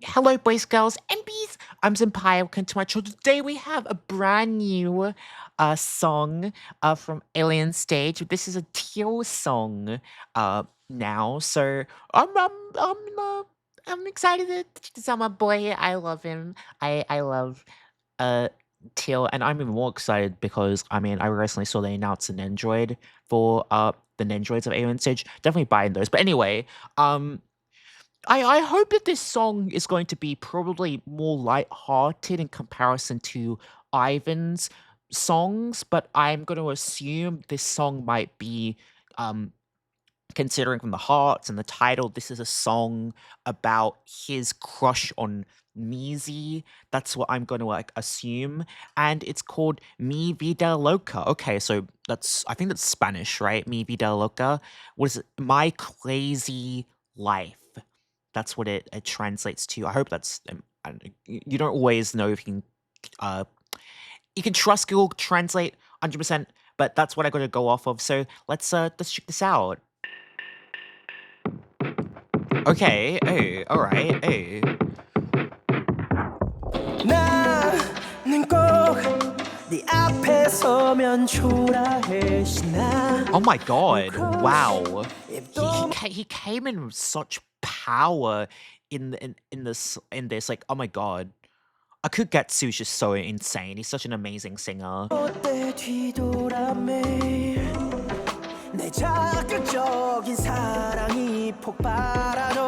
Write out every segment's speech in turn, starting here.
Hello, boys, girls, and bees. I'm Senpai. Welcome to my show. Today we have a brand new song from ALNST. This is a teal song now, so I'm excited to check this out. My boy, I love him. I love uh teal, and I'm even more excited because I recently saw they announced an Android for the Nandroids of ALNST. Definitely buying those. But anyway, um. I hope that this song is going to be probably more light-hearted in comparison to Ivan's songs, but I'm going to assume this song might be, um, considering from the hearts and the title, this is a song about his crush on Mizi. That's what I'm going to like assume, and it's called Mi Vida Loca. Okay, so I think that's Spanish, right? Mi Vida Loca. What is it? My crazy life. That's what it translates to. I hope that's I don't know, you don't always know if uh you can trust Google Translate 100%, but that's what I got to go off of. So let's check this out. Okay, hey, all right, hey. 나는 꼭네 앞에 서면 초라해지나. Oh my god! Wow, he came in with such power in this. Like, oh my god, Akuggetsu's just so insane. He's such an amazing singer. 그때 뒤돌아 매일 내 자극적인 사랑이 폭발하던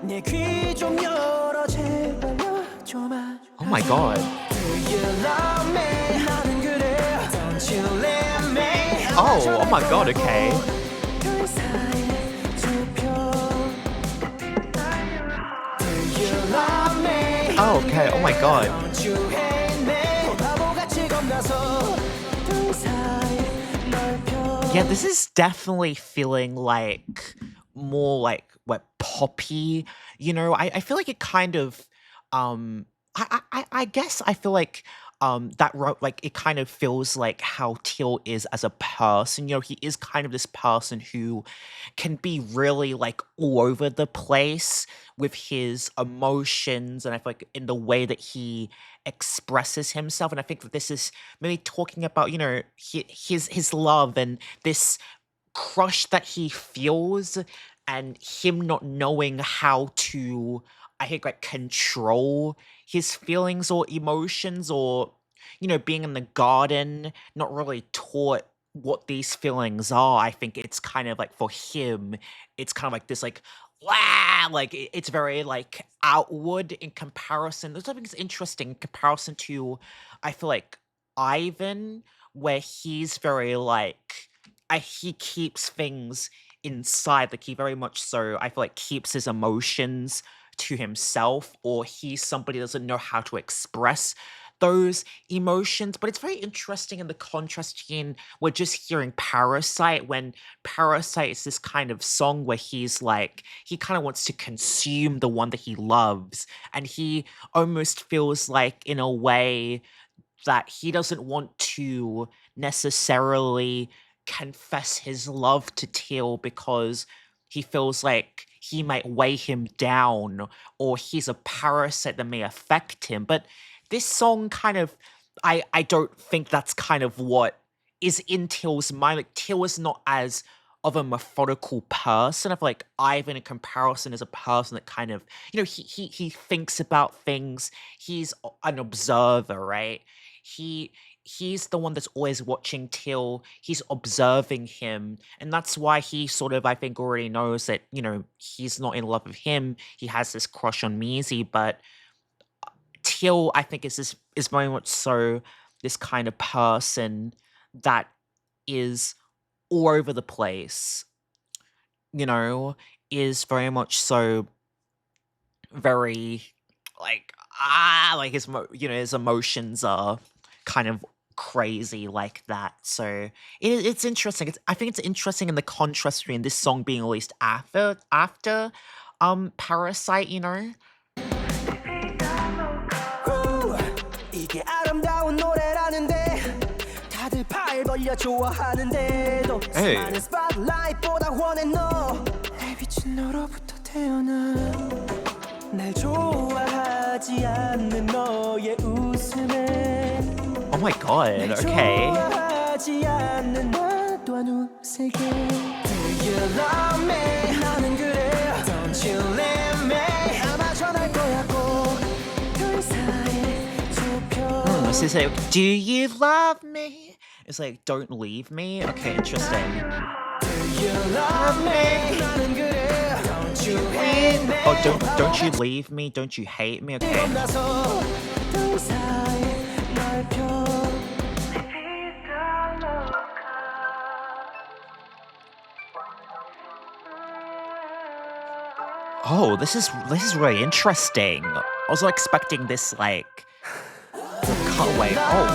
내 귀 좀 열어 제발 열어줘만. Oh my god. Do you love me? 나는 그래. Don't you let me? Oh my god, okay. 둘 사이의 좁혀. Do you love me? Oh, okay, oh my god. Don't you hate me? 바보같이 겁나서 둘 사이 넓혀. Yeah, this is definitely feeling like more like what poppy, you know. I feel like it kind of I guess I feel like like it kind of feels like how Teal is as a person. You know, he is kind of this person who can be really like all over the place with his emotions, and I feel like in the way that he expresses himself. And I think that this is maybe talking about, you know, his love and this crush that he feels, and him not knowing how to, I think, like, control his feelings or emotions, or, you know, being in the garden, not really taught what these feelings are. I think it's kind of like for him, it's kind of like this, like, "Wah!" Like, it's very, like, outward in comparison. There's something that's interesting in comparison to, I feel like, Ivan, where he's very, like, he keeps things inside, like, he very much so, I feel like, keeps his emotions to himself, or he's somebody that doesn't know how to express those emotions. But it's very interesting in the contrast in we're just hearing Parasite, when Parasite is this kind of song where he's like, he kind of wants to consume the one that he loves, and he almost feels like, in a way, that he doesn't want to necessarily confess his love to Teal because he feels like he might weigh him down, or he's a parasite that may affect him. But this song kind of, I don't think that's kind of what is in Teal's mind. Like, Teal is not as of a methodical person. I feel like Ivan, in comparison, is a person that kind of, you know, he thinks about things. He's an observer, right? He he's the one that's always watching Till. He's observing him, and that's why he sort of, I think, already knows that, you know, he's not in love with him. He has this crush on Mizi, but Till, I think, is very much so this kind of person that is all over the place, you know, is very much so very like, like you know, his emotions are kind of crazy like that. So it's interesting. I think it's interesting in the contrast between this song being released after Parasite, you know. 이게 아름다운 노래라는데 다들 팔 벌려 좋아하는데도 Hey. 수많은 스팟라이트보다 원해 너 내 빛은 너로부터 태어나 날 좋아하지 않는 너의 웃음에 Oh my god, 날 okay. 좋아하지 않는 나 또한 웃을게 Do you love me 나는 그래 Don't you leave me 아마 전할 거야 꼭둘 사이 So it's 좁혀 like, do you love me? It's like, don't leave me. Okay, interesting. Do you love me 나는 그래 Don't you hate me Oh, don't you leave me? Don't you hate me? Okay. 나서 둘 사이 넓혀 Oh, this is really interesting. I was not expecting this like cutaway. Oh,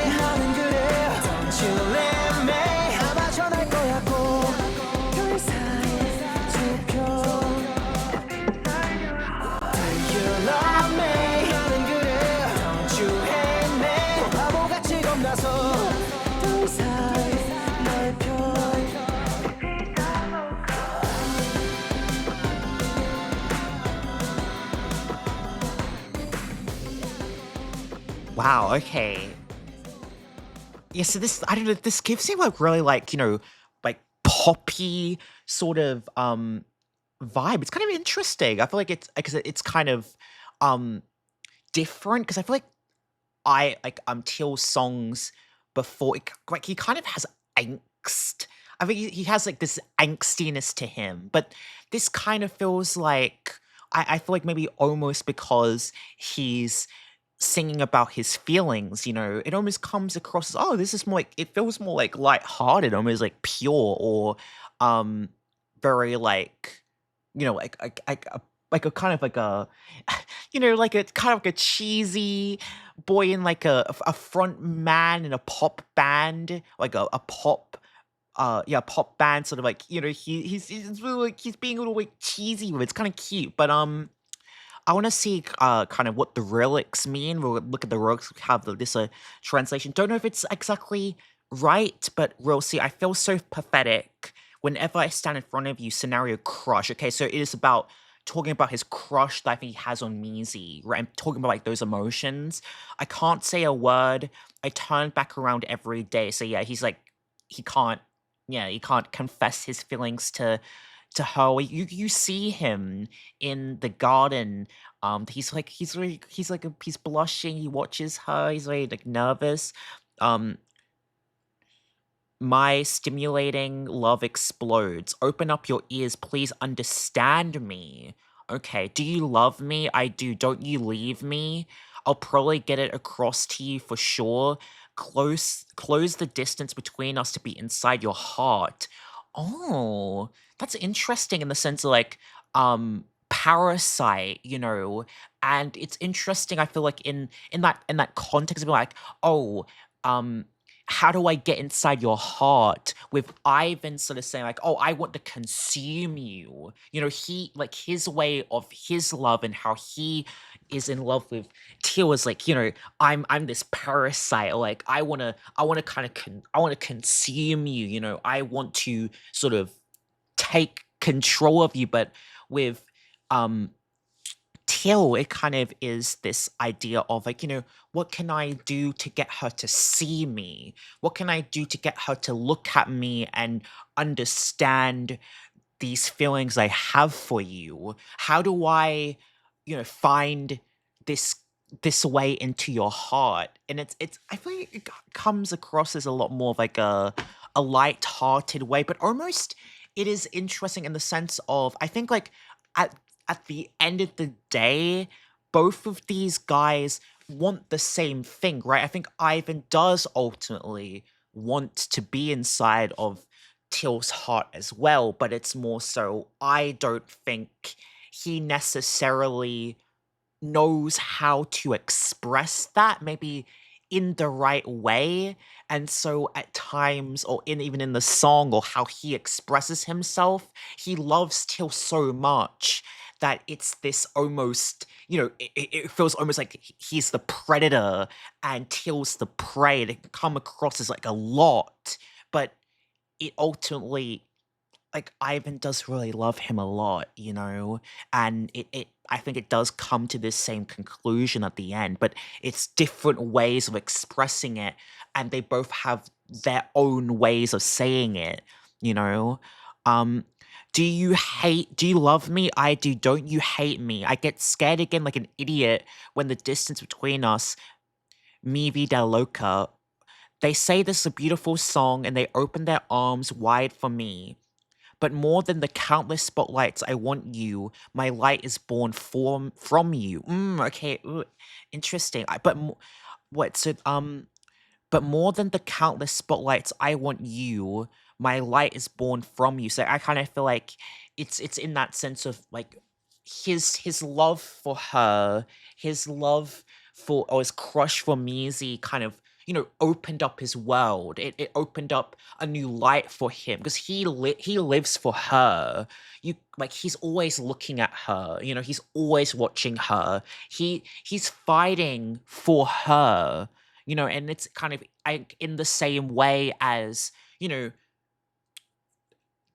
나는 그래 Don't you leave me 아마 전할 거야 꼭둘 사이 좁혀 Do you love me 나는 그래 Don't you hate me 바보같이 겁나서 둘 사이 넓혀 wow. Okay. Yeah. So this, I don't know. This gives me like really like like poppy sort of vibe. It's kind of interesting. I feel like it's because it's kind of um different because I feel like I like Teal's songs before like he kind of has angst. I think he has like this angstiness to him, but this kind of feels like I feel like maybe almost because he's singing about his feelings, it almost comes across as, oh, this is more like it feels more like lighthearted, almost like pure or um very like like a kind of like a like a kind of like a cheesy boy in like a front man in a pop band, like a pop yeah, pop band sort of like, he's really like he's being a little like cheesy with it. It's kind of cute, but I want to see kind of what the lyrics mean. We'll look at the lyrics, have this translation. Don't know if it's exactly right, but we'll see. I feel so pathetic whenever I stand in front of you. Scenario crush. Okay, so it is about talking about his crush that I think he has on Measy, right? I'm talking about like those emotions. I can't say a word. I turn back around every day. So yeah, he's like he can't. Yeah, he can't confess his feelings to her. You see him in the garden. He's blushing. He watches her. He's very like nervous. Um, my stimulating love explodes. Open up your ears, please understand me. Okay, do you love me? I do. Don't you leave me? I'll probably get it across to you for sure. Close the distance between us to be inside your heart. Oh, that's interesting in the sense of like parasite, and it's interesting. I feel like in that context of like, oh, um how do I get inside your heart with Ivan sort of saying like, "Oh, I want to consume you." He like his way of his love and how he is in love with Teal is like, I'm this parasite. Or like I wanna kind of I want to consume you. I want to sort of take control of you, but with um Till, it kind of is this idea of like, what can I do to get her to see me? What can I do to get her to look at me and understand these feelings I have for you? How do I, find this this way into your heart? And it's I feel like it comes across as a lot more of like a light-hearted way, but almost it is interesting in the sense of I think like at at the end of the day, both of these guys want the same thing, right? I think Ivan does ultimately want to be inside of Till's heart as well, but it's more so I don't think he necessarily knows how to express that maybe in the right way. And so at times, or even in the song, or how he expresses himself, he loves Till so much that it's this almost, it feels almost like he's the predator and Till's the prey. It can come across as like a lot, but it ultimately like Ivan does really love him a lot, and it I think it does come to this same conclusion at the end, but it's different ways of expressing it, and they both have their own ways of saying it, you know? Um, do you love me? I do. Don't you hate me? I get scared again like an idiot when the distance between us, me Vida Loca. They say this is a beautiful song and they open their arms wide for me. But more than the countless spotlights I want you, my light is born from you. Okay, ooh, interesting. What? So but more than the countless spotlights I want you, my light is born from you. So I kind of feel like it's in that sense of like his love for her, his love for or his crush for Maisie kind of, opened up his world. It opened up a new light for him because he lives for her. He's always looking at her, he's always watching her. He's fighting for her, and it's kind of in the same way as,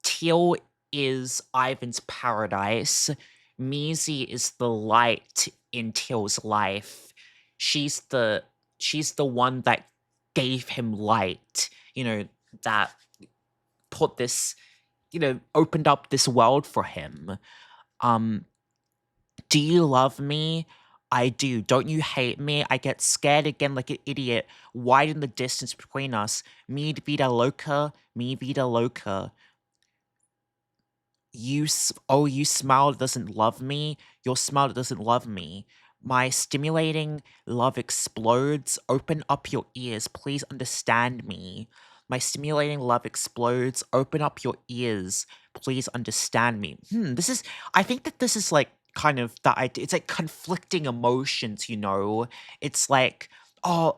Teal is Ivan's paradise. Maisie is the light in Teal's life. She's the she's the one that gave him light, that put this, opened up this world for him. Um, do you love me? I do. Don't you hate me? I get scared again like an idiot. Widen the distance between us. Me vida loca, me vida loca. You smile that doesn't love me. Your smile that doesn't love me. My stimulating love explodes. Open up your ears. Please understand me. My stimulating love explodes. Open up your ears. Please understand me. I think that this is like kind of that idea. It's like conflicting emotions, It's like, oh,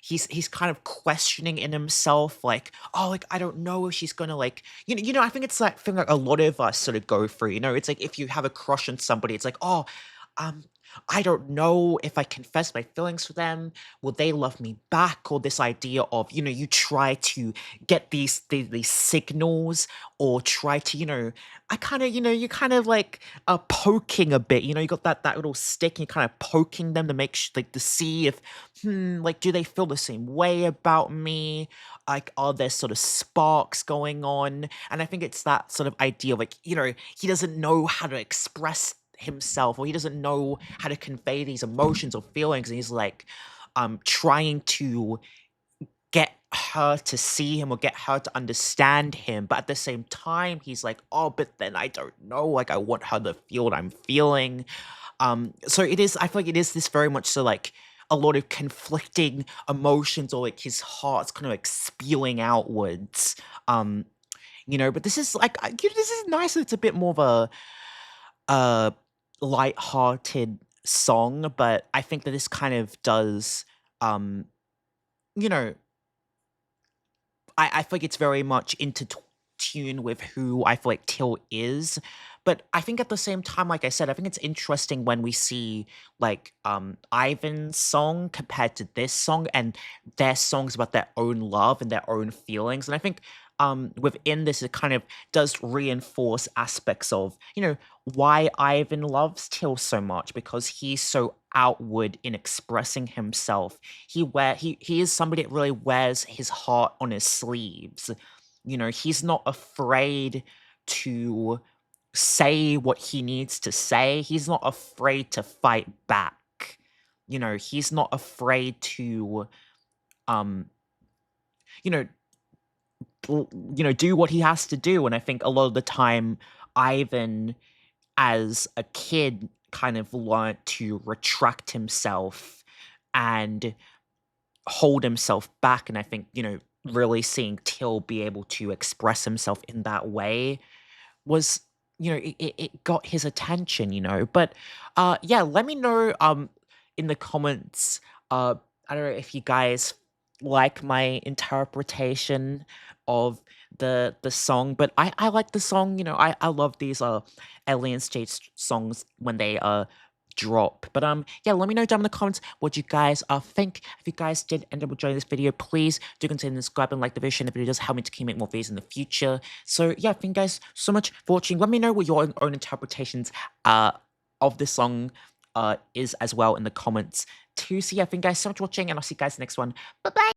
he's kind of questioning in himself, like, oh, like, I don't know if she's gonna like, I think it's that thing like a lot of us sort of go through, it's like if you have a crush on somebody, it's like, oh, um, I don't know if I confess my feelings for them, will they love me back? Or this idea of, you try to get these signals or try to, I kind of, you kind of like poking a bit, you got that little stick and you're kind of poking them to like to see if, like, do they feel the same way about me? Like, are there sort of sparks going on? And I think it's that sort of idea of like, he doesn't know how to express himself, or he doesn't know how to convey these emotions or feelings, and he's like trying to get her to see him or get her to understand him, but at the same time he's like, oh, but then I don't know, like, I want her to feel what I'm feeling. So I feel like it is this very much so like a lot of conflicting emotions, or like his heart's kind of like spewing outwards. But this is like, this is nice that it's a bit more of a light-hearted song, but I think that this kind of does, you know, I feel like it's very much into tune with who I feel like Till is. But I think at the same time, like I said, I think it's interesting when we see like Ivan's song compared to this song, and their songs about their own love and their own feelings. And I think within this it kind of does reinforce aspects of, why Ivan loves Till so much, because he's so outward in expressing himself. He is somebody that really wears his heart on his sleeves. He's not afraid to say what he needs to say. He's not afraid to fight back. He's not afraid to um you know do what he has to do. And I think a lot of the time Ivan as a kid kind of learned to retract himself and hold himself back. And I think, really seeing Till be able to express himself in that way was, it got his attention, But yeah, let me know in the comments. I don't know if you guys like my interpretation of the song, but I like the song. I love these ALNST songs when they drop. But yeah, let me know down in the comments what you guys think. If you guys did end up enjoying this video, please do consider subscribe and like the video. The video does help me to keep making more videos in the future. So yeah, thank you guys so much for watching. Let me know what your own interpretations of this song is as well in the comments too. So yeah, thank you guys so much for watching, and I'll see you guys next one. Bye bye.